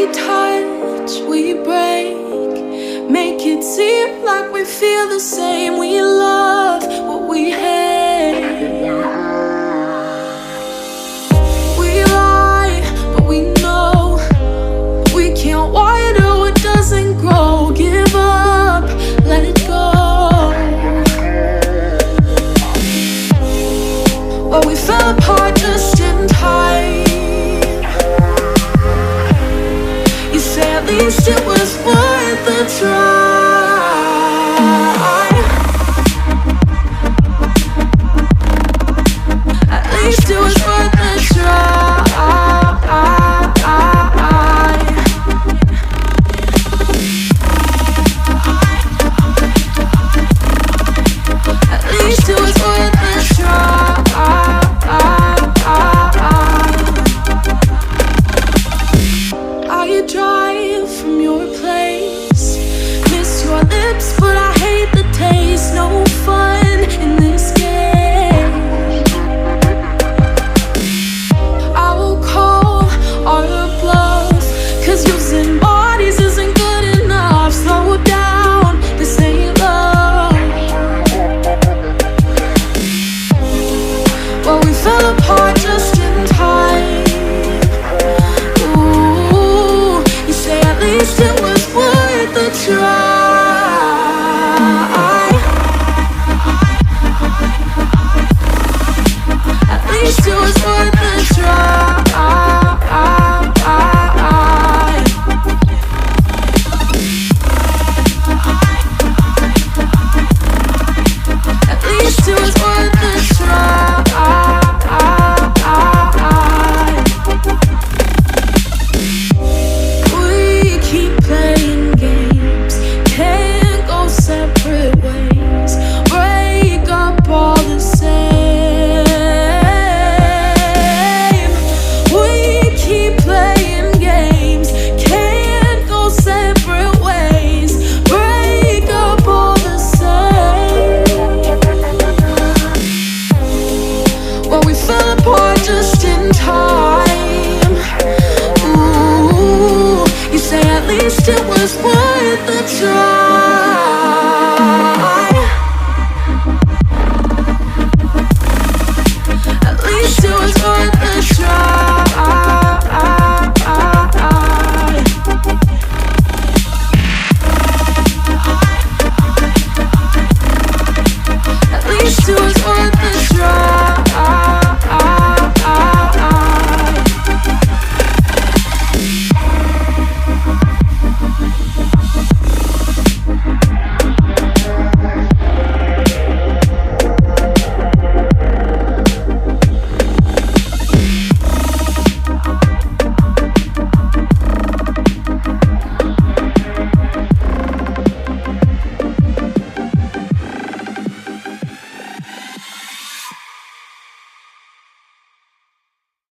We touch, we break, make it seem like we feel the same. We love what we hate. We lie, but we know we can't water what doesn't grow. Give up, let it go. Well, we fell apart just in time. You say at least it was worth a try. At least it was worth a try. At least it was worth a try. I drive from your place, miss your lips, but I hate the taste. No fun in this game. I will call our bluff, 'cause using bodies isn't good enough. Slow down, this ain't love. Well, we fell apart just in time. At least it was worth a try. At least it was worth a try. At least it was worth a try. Just in time. Ooh, you say at least it was worth a try.